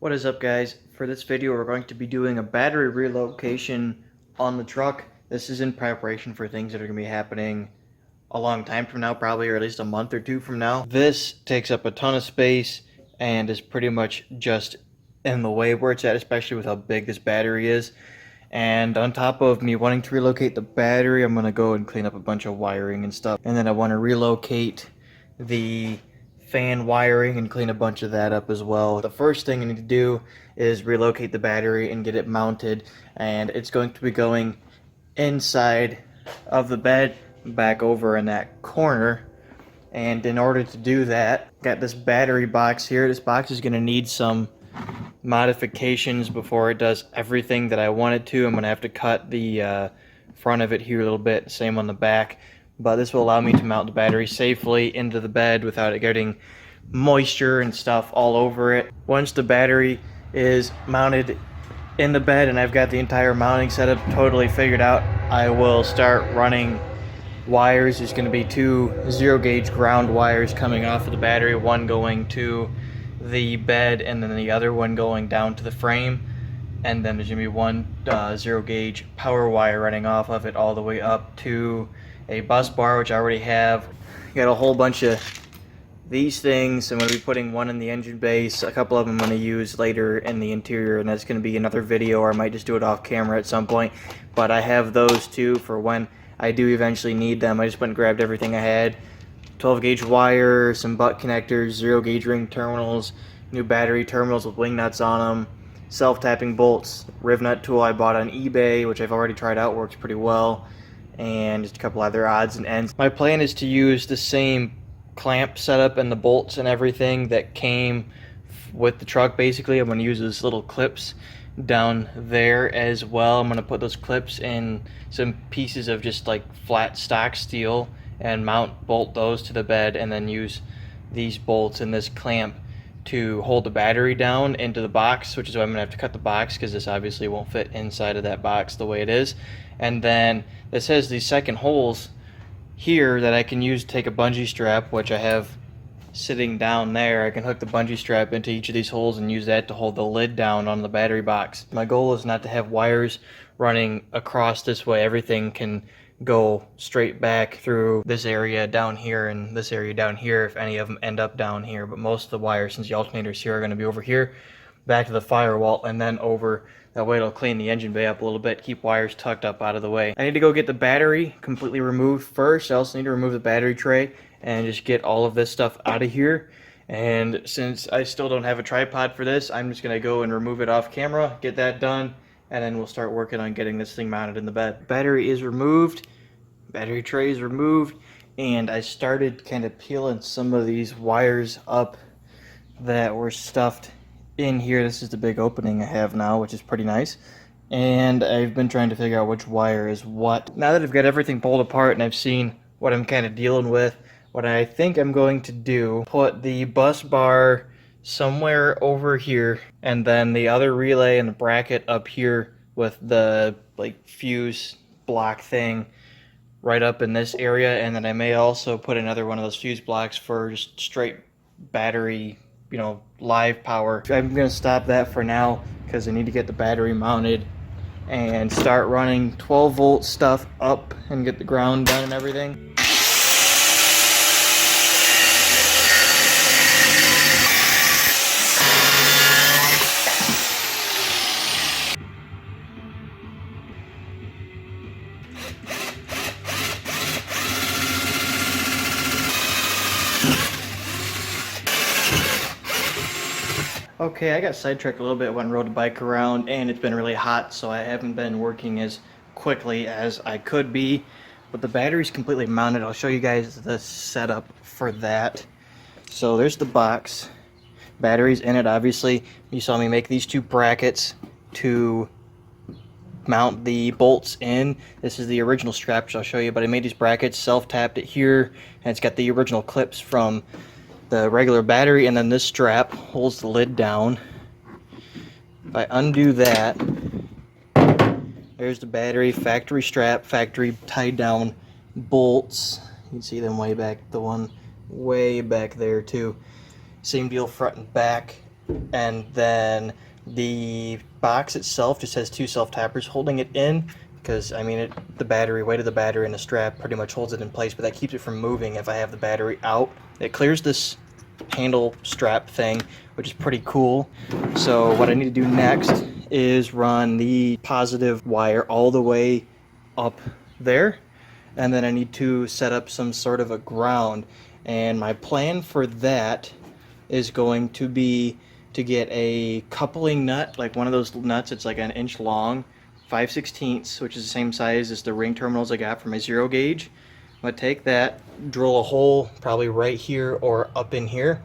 What is up, guys? For this video we're going to be doing a battery relocation on the truck. This is in preparation for things that are going to be happening a long time from now, probably, or at least a month or two from now. This takes up a ton of space and is pretty much just in the way where it's at, especially with how big this battery is. And on top of me wanting to relocate the battery, I'm going to go and clean up a bunch of wiring and stuff. And then I want to relocate the fan wiring and clean a bunch of that up as well. The first thing I need to do is relocate the battery and get it mounted, and it's going to be going inside of the bed back over in that corner. And in order to do that, got this battery box here. This box is going to need some modifications before it does everything that I want it to. I'm going to have to cut the front of it here a little bit, same on the back. But this will allow me to mount the battery safely into the bed without it getting moisture and stuff all over it. Once the battery is mounted in the bed and I've got the entire mounting setup totally figured out, I will start running wires. There's going to be two 0-gauge ground wires coming off of the battery, one going to the bed and then the other one going down to the frame. And then there's going to be one 0-gauge power wire running off of it all the way up to a bus bar, which I already have. Got a whole bunch of these things. I'm going to be putting one in the engine base. A couple of them I'm going to use later in the interior, and that's going to be another video, or I might just do it off camera at some point. But I have those two for when I do eventually need them. I just went and grabbed everything I had. 12-gauge wire, some butt connectors, 0-gauge ring terminals, new battery terminals with wing nuts on them, self-tapping bolts, riv nut tool I bought on eBay, which I've already tried out, works pretty well, and just a couple other odds and ends. My plan is to use the same clamp setup and the bolts and everything that came with the truck. Basically, I'm going to use those little clips down there as well. I'm going to put those clips in some pieces of just like flat stock steel and bolt those to the bed, and then use these bolts and this clamp to hold the battery down into the box, which is why I'm gonna have to cut the box, because this obviously won't fit inside of that box the way it is. And then this has these second holes here that I can use to take a bungee strap, which I have sitting down there. I can hook the bungee strap into each of these holes and use that to hold the lid down on the battery box. My goal is not to have wires running across this way. Everything can go straight back through this area down here and this area down here if any of them end up down here. But most of the wires, since the alternators here, are going to be over here, back to the firewall, and then over. That way it'll clean the engine bay up a little bit, keep wires tucked up out of the way. I need to go get the battery completely removed first. I also need to remove the battery tray and just get all of this stuff out of here. And since I still don't have a tripod for this, I'm just going to go and remove it off camera, get that done, and then we'll start working on getting this thing mounted in the bed. Battery is removed, battery tray is removed, and I started kind of peeling some of these wires up that were stuffed in here. This is the big opening I have now, which is pretty nice. And I've been trying to figure out which wire is what. Now that I've got everything pulled apart and I've seen what I'm kind of dealing with, what I think I'm going to do, put the bus bar somewhere over here, and then the other relay and the bracket up here with the like fuse block thing right up in this area. And then I may also put another one of those fuse blocks for just straight battery, you know, live power. I'm gonna stop that for now because I need to get the battery mounted and start running 12-volt stuff up and get the ground done and everything. Okay, I got sidetracked a little bit when I rode a bike around, and it's been really hot, so I haven't been working as quickly as I could be. But the battery's completely mounted. I'll show you guys the setup for that. So there's the box. Battery's in it, obviously. You saw me make these two brackets to mount the bolts in. This is the original strap, which I'll show you, but I made these brackets, self-tapped it here, and it's got the original clips from the regular battery, and then this strap holds the lid down. If I undo that, there's the battery, factory strap, factory tied down bolts. You can see them way back, the one way back there too. Same deal front and back. and then the box itself just has two self-tappers holding it in, because I mean the battery, weight of the battery and the strap pretty much holds it in place, but that keeps it from moving if I have the battery out. It clears this handle strap thing, which is pretty cool. So what I need to do next is run the positive wire all the way up there, and then I need to set up some sort of a ground, and my plan for that is going to be to get a coupling nut, like one of those nuts. It's like an inch long, 5/16, which is the same size as the ring terminals I got for my zero gauge. I'm gonna take that, drill a hole probably right here or up in here,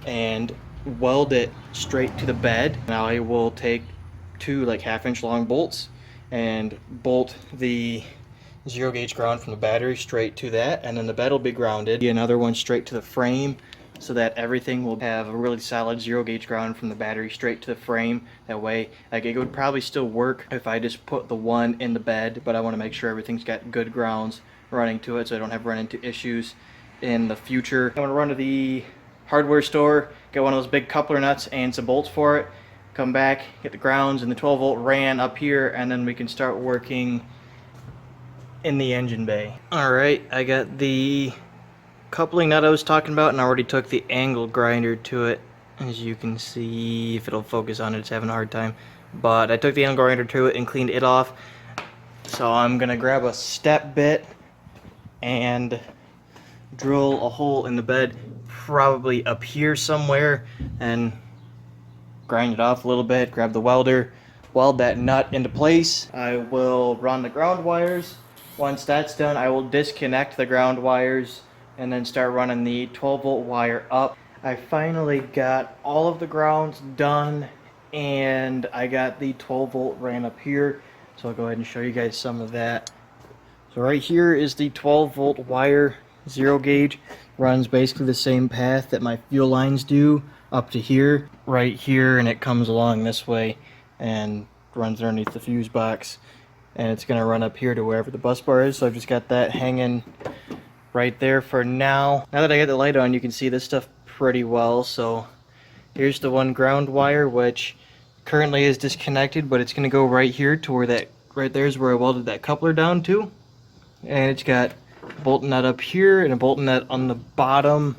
and weld it straight to the bed. Now I will take two like 1/2 inch long bolts and bolt the zero gauge ground from the battery straight to that, and then the bed will be grounded. Another one straight to the frame, so that everything will have a really solid zero gauge ground from the battery straight to the frame. That way, like, it would probably still work if I just put the one in the bed, but I want to make sure everything's got good grounds running to it so I don't have run into issues in the future. I'm going to run to the hardware store, get one of those big coupler nuts and some bolts for it, come back, get the grounds and the 12-volt ran up here, and then we can start working in the engine bay. Alright, I got the coupling nut I was talking about, and I already took the angle grinder to it. As you can see, if it'll focus on it, it's having a hard time. But I took the angle grinder to it and cleaned it off. So I'm gonna grab a step bit and drill a hole in the bed, probably up here somewhere, and grind it off a little bit, grab the welder, weld that nut into place. I will run the ground wires. Once that's done, I will disconnect the ground wires and then start running the 12-volt wire up. I finally got all of the grounds done, and I got the 12-volt ran up here, so I'll go ahead and show you guys some of that. So right here is the 12-volt wire, zero gauge. Runs basically the same path that my fuel lines do up to here, right here, and it comes along this way and runs underneath the fuse box, and it's going to run up here to wherever the bus bar is. So I've just got that hanging right there for now. Now that I got the light on, you can see this stuff pretty well. So here's the one ground wire, which currently is disconnected, but it's going to go right here to where that right there is where I welded that coupler down to, and it's got a bolt nut up here and a bolt nut on the bottom,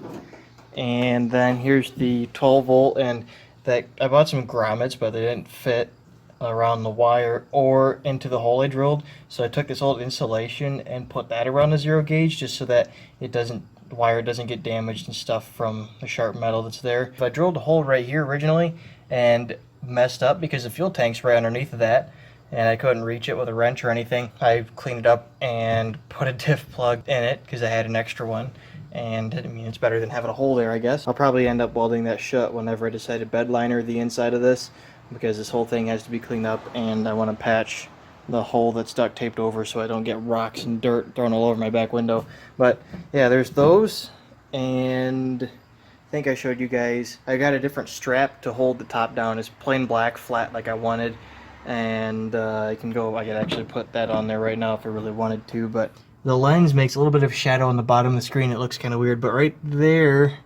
and then here's the 12-volt, and that I bought some grommets, but they didn't fit around the wire or into the hole I drilled, so I took this old insulation and put that around the zero gauge just so that it doesn't, the wire doesn't get damaged and stuff from the sharp metal that's there. If I drilled a hole right here originally and messed up because the fuel tank's right underneath of that and I couldn't reach it with a wrench or anything, I cleaned it up and put a diff plug in it because I had an extra one, and I mean, it's better than having a hole there, I guess. I'll probably end up welding that shut whenever I decide to bed liner the inside of this, because this whole thing has to be cleaned up, and I want to patch the hole that's duct taped over so I don't get rocks and dirt thrown all over my back window. But yeah, there's those, and I think I showed you guys, I got a different strap to hold the top down. It's plain black, flat like I wanted, and I could actually put that on there right now if I really wanted to, but the lens makes a little bit of shadow on the bottom of the screen. It looks kind of weird, but right there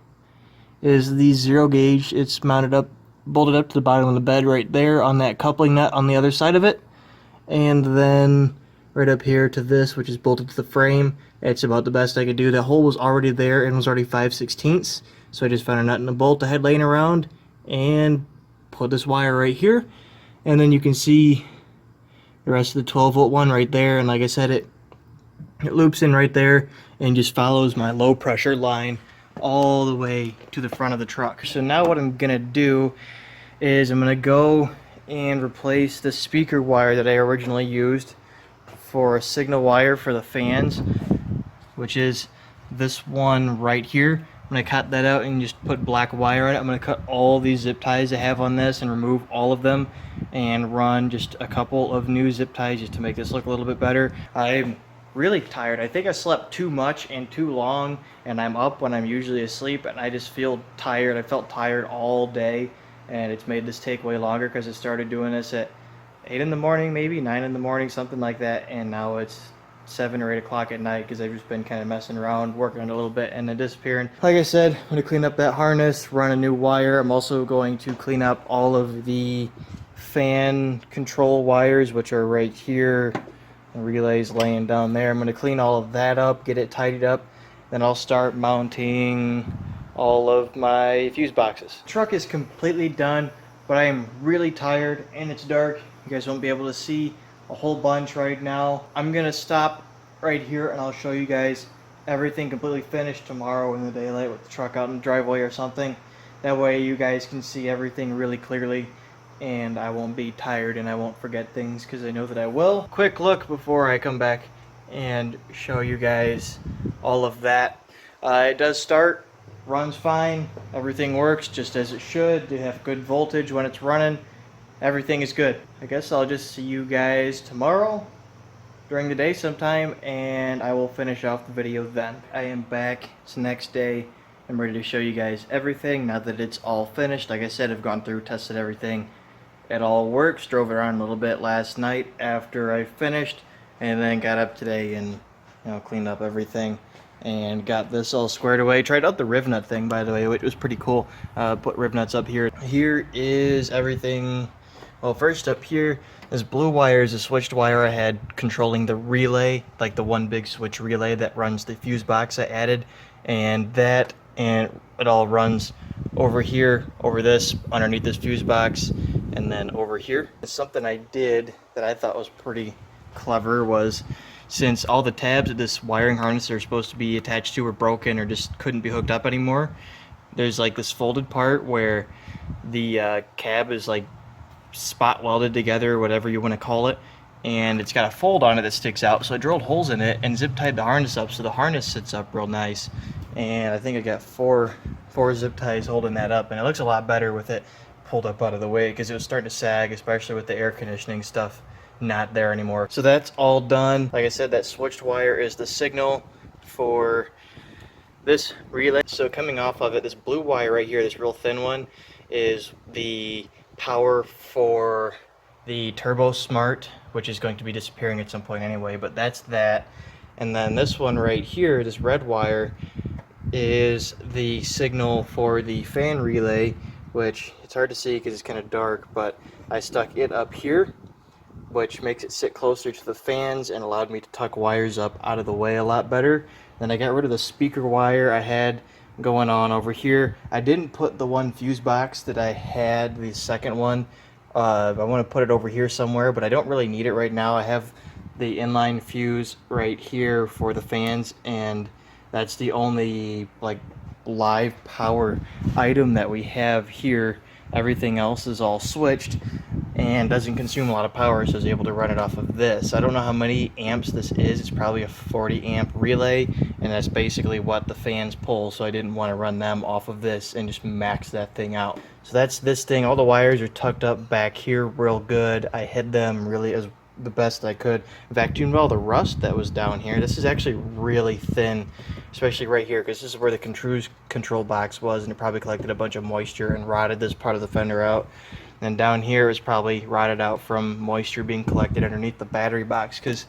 is the zero gauge. It's mounted up, bolted up to the bottom of the bed right there on that coupling nut on the other side of it, and then right up here to this, which is bolted to the frame. It's about the best I could do. The hole was already there and was already 5/16, so I just found a nut and a bolt I had laying around and put this wire right here, and then you can see the rest of the 12-volt one right there, and like I said, it loops in right there and just follows my low pressure line all the way to the front of the truck. So now what I'm gonna do is I'm gonna go and replace the speaker wire that I originally used for a signal wire for the fans, which is this one right here. I'm gonna cut that out and just put black wire on it. I'm gonna cut all these zip ties I have on this and remove all of them and run just a couple of new zip ties just to make this look a little bit better. I'm really tired. I think I slept too much and too long, and I'm up when I'm usually asleep, and I just feel tired. I felt tired all day, and it's made this take way longer because I started doing this at 8 in the morning, maybe 9 in the morning, something like that, and now it's 7 or 8 o'clock at night because I've just been kind of messing around, working on it a little bit, and then disappearing. Like I said, I'm going to clean up that harness, run a new wire. I'm also going to clean up all of the fan control wires, which are right here. The relay's laying down there. I'm going to clean all of that up, get it tidied up. Then I'll start mounting all of my fuse boxes. The truck is completely done, but I am really tired and it's dark. You guys won't be able to see a whole bunch right now. I'm gonna stop right here and I'll show you guys everything completely finished tomorrow in the daylight with the truck out in the driveway or something. That way you guys can see everything really clearly and I won't be tired and I won't forget things, because I know that I will. Quick look before I come back and show you guys all of that. It does start, runs fine, everything works just as it should. They have good voltage when it's running. Everything is good. I guess I'll just see you guys tomorrow during the day sometime, and I will finish off the video then. I am back. It's the next day. I'm ready to show you guys everything now that it's all finished. Like I said, I've gone through, tested everything. It all works. Drove it around a little bit last night after I finished, and then got up today and cleaned up everything and got this all squared away. Tried out the riv nut thing, by the way, which was pretty cool. Put riv nuts up here. Here is everything. Well, first up here, this blue wire is a switched wire I had controlling the relay, like the one big switch relay that runs the fuse box I added, and it all runs over here, over this, underneath this fuse box, and then over here. Something I did that I thought was pretty clever was, since all the tabs that this wiring harness are supposed to be attached to were broken or just couldn't be hooked up anymore, there's like this folded part where the cab is like spot welded together, whatever you want to call it, and it's got a fold on it that sticks out. So I drilled holes in it and zip tied the harness up so the harness sits up real nice, and I think I got four zip ties holding that up, and it looks a lot better with it pulled up out of the way, because it was starting to sag, especially with the air conditioning stuff not there anymore. So that's all done. Like I said, that switched wire is the signal for this relay. So coming off of it, this blue wire right here, this real thin one, is the power for the Turbo Smart, which is going to be disappearing at some point anyway, but that's that. And then this one right here, this red wire, is the signal for the fan relay, which it's hard to see because it's kind of dark, but I stuck it up here, which makes it sit closer to the fans and allowed me to tuck wires up out of the way a lot better. Then I got rid of the speaker wire I had going on over here. I didn't put the one fuse box that I had, the second one. I want to put it over here somewhere, but I don't really need it right now. I have the inline fuse right here for the fans, and that's the only like live power item that we have here. Everything else is all switched and doesn't consume a lot of power, so I was able to run it off of this. I don't know how many amps this is. It's probably a 40 amp relay, and that's basically what the fans pull, so I didn't want to run them off of this and just max that thing out. So that's this thing. All the wires are tucked up back here real good. I hid them really as the best I could. Vacuumed all the rust that was down here. This is actually really thin, especially right here, because this is where the cruise control box was, and it probably collected a bunch of moisture and rotted this part of the fender out. And down here is probably rotted out from moisture being collected underneath the battery box, because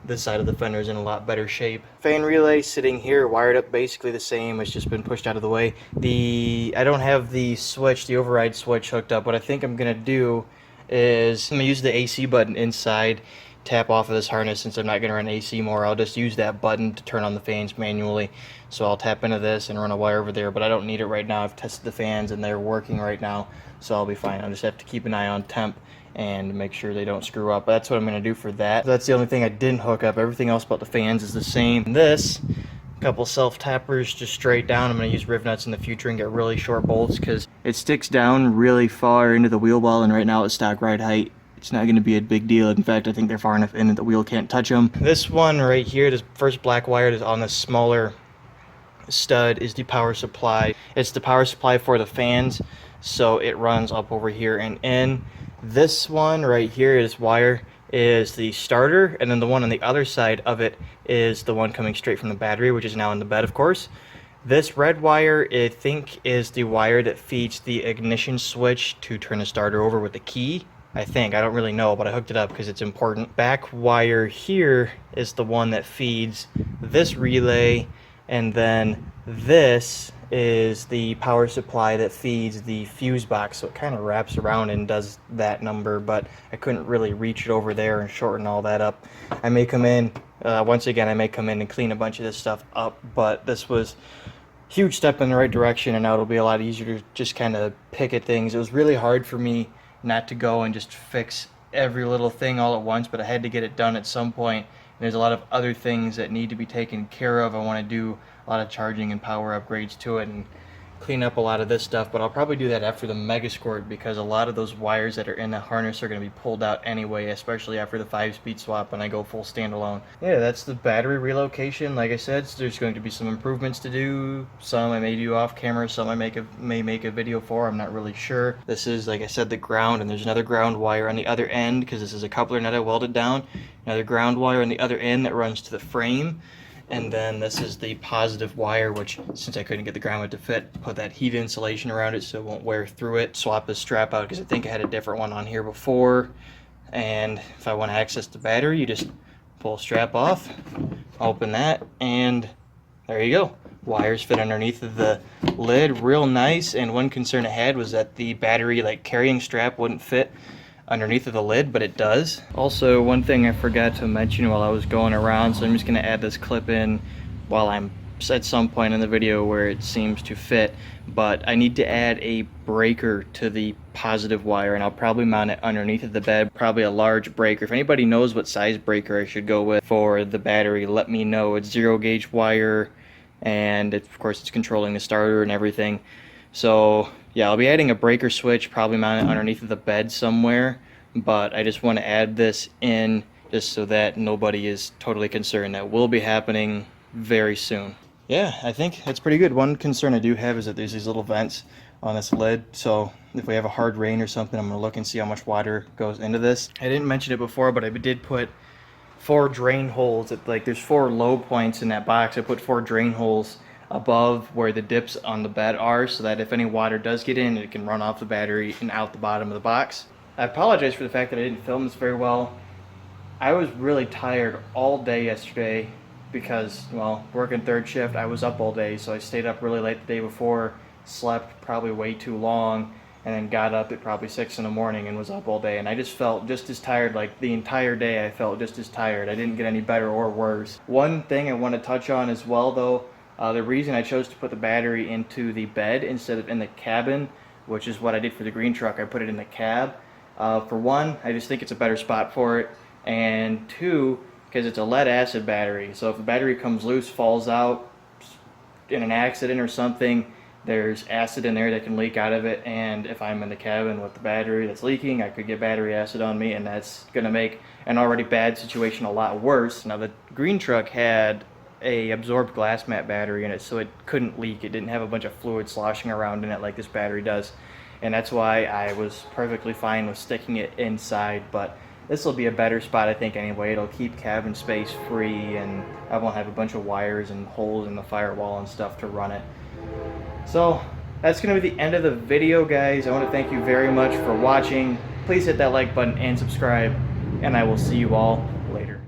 this side of the fender is in a lot better shape. Fan relay sitting here, wired up basically the same. It's just been pushed out of the way. I don't have the switch, the override switch hooked up. What I think I'm gonna do is I'm gonna use the AC button inside, tap off of this harness. Since I'm not gonna run AC more, I'll just use that button to turn on the fans manually. So I'll tap into this and run a wire over there, but I don't need it right now. I've tested the fans and they're working right now, so I'll be fine. I'll just have to keep an eye on temp and make sure they don't screw up. But that's what I'm gonna do for that. That's the only thing I didn't hook up. Everything else about the fans is the same. This, couple self tappers just straight down. I'm going to use riv nuts in the future and get really short bolts, because it sticks down really far into the wheel well, and right now it's stock ride height. It's not going to be a big deal. In fact, I think they're far enough in that the wheel can't touch them. This one right here, this first black wire is on the smaller stud, is the power supply. It's the power supply for the fans, so it runs up over here and in. This one right here, this wire, is the starter, and then the one on the other side of it is the one coming straight from the battery, which is now in the bed, of course. This red wire, I think, is the wire that feeds the ignition switch to turn the starter over with the key. I think. I don't really know, but I hooked it up because it's important. Back wire here is the one that feeds this relay, and then this is the power supply that feeds the fuse box. So it kind of wraps around and does that number, but I couldn't really reach it over there and shorten all that up. I may come in, once again, I may come in and clean a bunch of this stuff up, but this was a huge step in the right direction, and now it'll be a lot easier to just kind of pick at things. It was really hard for me not to go and just fix every little thing all at once, but I had to get it done at some point. And there's a lot of other things that need to be taken care of. I want to do a lot of charging and power upgrades to it and clean up a lot of this stuff, but I'll probably do that after the Megasquirt, because a lot of those wires that are in the harness are going to be pulled out anyway, especially after the 5-speed swap when I go full standalone. Yeah, that's the battery relocation. Like I said, there's going to be some improvements to do. Some I may do off camera, some I may make a video for. I'm not really sure. This is, like I said, the ground, and there's another ground wire on the other end, because this is a coupler nut I welded down. Another ground wire on the other end that runs to the frame. And then this is the positive wire, which, since I couldn't get the ground to fit, put that heat insulation around it so it won't wear through it. Swap this strap out because I think I had a different one on here before. And if I want to access the battery, you just pull strap off, open that, and there you go. Wires fit underneath of the lid real nice. And one concern I had was that the battery carrying strap wouldn't fit underneath of the lid, but it does. Also, one thing I forgot to mention while I was going around, so I'm just going to add this clip in while I'm at some point in the video where it seems to fit, but I need to add a breaker to the positive wire, and I'll probably mount it underneath of the bed, probably a large breaker. If anybody knows what size breaker I should go with for the battery, let me know. It's 0 gauge wire, and of course it's controlling the starter and everything. So yeah, I'll be adding a breaker switch, probably mount it underneath of the bed somewhere, but I just want to add this in just so that nobody is totally concerned. That will be happening very soon. Yeah, I think that's pretty good. One concern I do have is that there's these little vents on this lid, so if we have a hard rain or something, I'm going to look and see how much water goes into this. I didn't mention it before, but I did put 4 drain holes. There's 4 low points in that box. I put 4 drain holes above where the dips on the bed are, so that if any water does get in, it can run off the battery and out the bottom of the box. I apologize for the fact that I didn't film this very well. I was really tired all day yesterday because, well, working 3rd shift, I was up all day, so I stayed up really late the day before, slept probably way too long, and then got up at probably 6 in the morning and was up all day, and I just felt just as tired. The entire day I felt just as tired. I didn't get any better or worse. One thing I want to touch on as well, though, the reason I chose to put the battery into the bed instead of in the cabin, which is what I did for the green truck, I put it in the cab. For one, I just think it's a better spot for it, and 2, because it's a lead acid battery, so if the battery comes loose, falls out in an accident or something, there's acid in there that can leak out of it, and if I'm in the cabin with the battery that's leaking, I could get battery acid on me, and that's going to make an already bad situation a lot worse. Now, the green truck had a absorbed glass mat battery in it, so it couldn't leak. It didn't have a bunch of fluid sloshing around in it like this battery does, and that's why I was perfectly fine with sticking it inside. But this will be a better spot, I think, anyway. It'll keep cabin space free, and I won't have a bunch of wires and holes in the firewall and stuff to run it. So that's going to be the end of the video, guys. I want to thank you very much for watching. Please hit that like button and subscribe, and I will see you all later.